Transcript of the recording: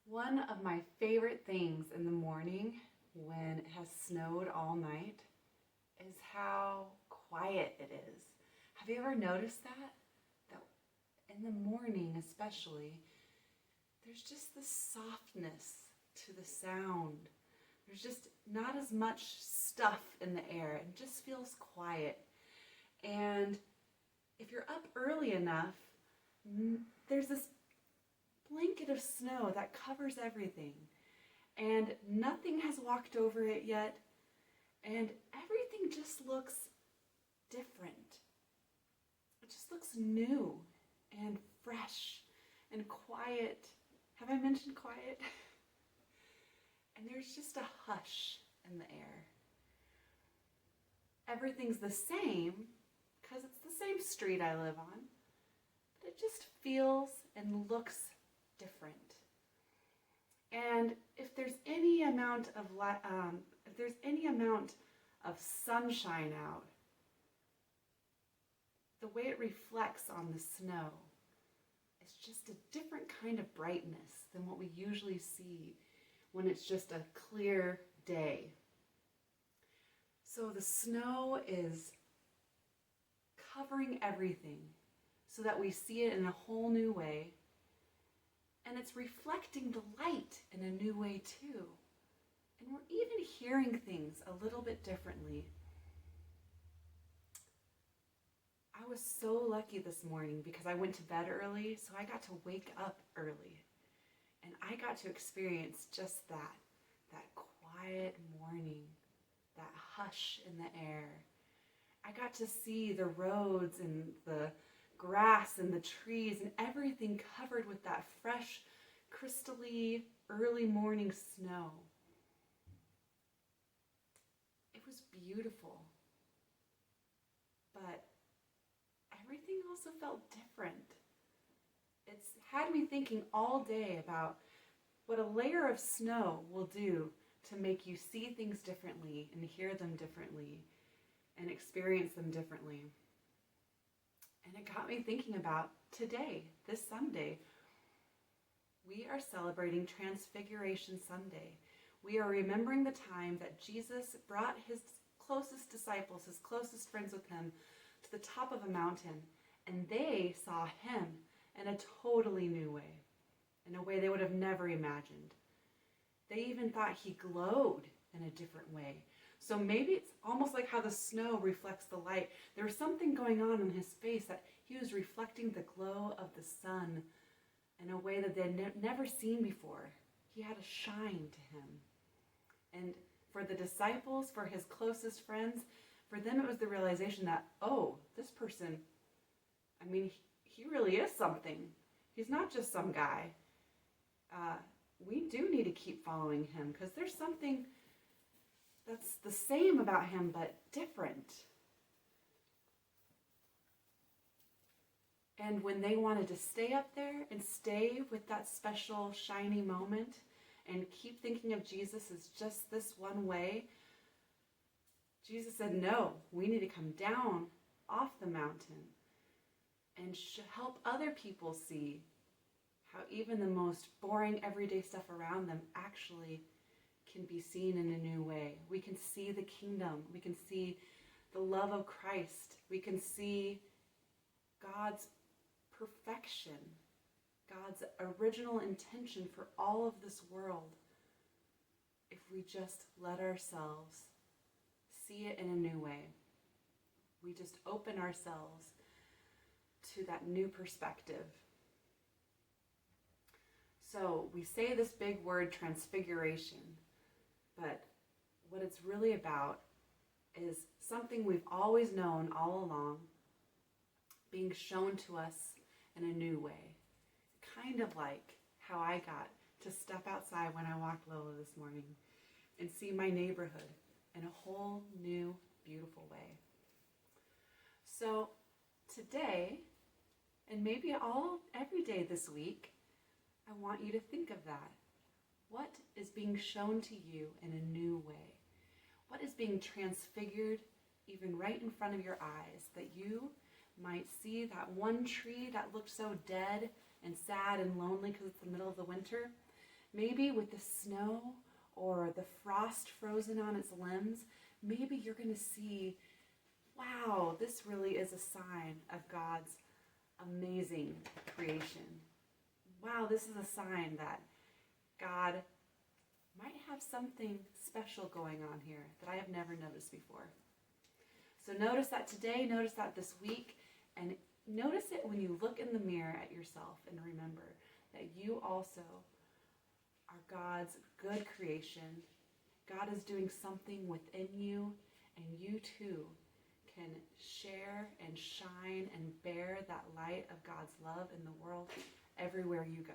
One of my favorite things in the morning when it has snowed all night is how quiet it is. Have you ever noticed that? That in the morning especially, there's just this softness to the sound. There's just not as much stuff in the air. It just feels quiet. And if you're up early enough, there's this blanket of snow that covers everything. And nothing has walked over it yet. And everything just looks different. It just looks new and fresh and quiet. Have I mentioned quiet? And there's just a hush in the air. Everything's the same because it's the same street I live on, but it just feels and looks different. And if there's any amount of sunshine out, the way it reflects on the snow is just a different kind of brightness than what we usually see when it's just a clear day. So the snow is covering everything so that we see it in a whole new way. And it's reflecting the light in a new way too. And we're even hearing things a little bit differently. I was so lucky this morning because I went to bed early, so I got to wake up early. And I got to experience just that quiet morning, that hush in the air. I got to see the roads and the grass and the trees and everything covered with that fresh, crystally, early morning snow. It was beautiful. But everything also felt different. It's had me thinking all day about what a layer of snow will do to make you see things differently and hear them differently and experience them differently. And it got me thinking about today, this Sunday. We are celebrating Transfiguration Sunday. We are remembering the time that Jesus brought his closest disciples, his closest friends with him, to the top of a mountain, and they saw him in a totally new way, in a way they would have never imagined. They even thought he glowed in a different way. So maybe it's almost like how the snow reflects the light. There was something going on in his face that he was reflecting the glow of the sun in a way that they'd never seen before. He had a shine to him. And for the disciples, for his closest friends, for them it was the realization that, oh, this person, he really is something. He's not just some guy. We do need to keep following him because there's something that's the same about him but different. And when they wanted to stay up there and stay with that special shiny moment and keep thinking of Jesus as just this one way, Jesus said, no, we need to come down off the mountain and help other people see how even the most boring everyday stuff around them actually can be seen in a new way. We can see the kingdom. We can see the love of Christ. We can see God's perfection, God's original intention for all of this world, if we just let ourselves see it in a new way. We just open ourselves to that new perspective. So we say this big word, transfiguration, but what it's really about is something we've always known all along, being shown to us in a new way. Kind of like how I got to step outside when I walked Lola this morning and see my neighborhood in a whole new, beautiful way. So today, and maybe every day this week, I want you to think of that. What is being shown to you in a new way? What is being transfigured even right in front of your eyes, that you might see that one tree that looked so dead and sad and lonely because it's the middle of the winter? Maybe with the snow or the frost frozen on its limbs, maybe you're going to see, wow, this really is a sign of God's amazing creation. Wow, this is a sign that God might have something special going on here that I have never noticed before. So notice that today, notice that this week, and notice it when you look in the mirror at yourself, and remember that you also are God's good creation. God is doing something within you, and you too can share and shine and bear that light of God's love in the world everywhere you go.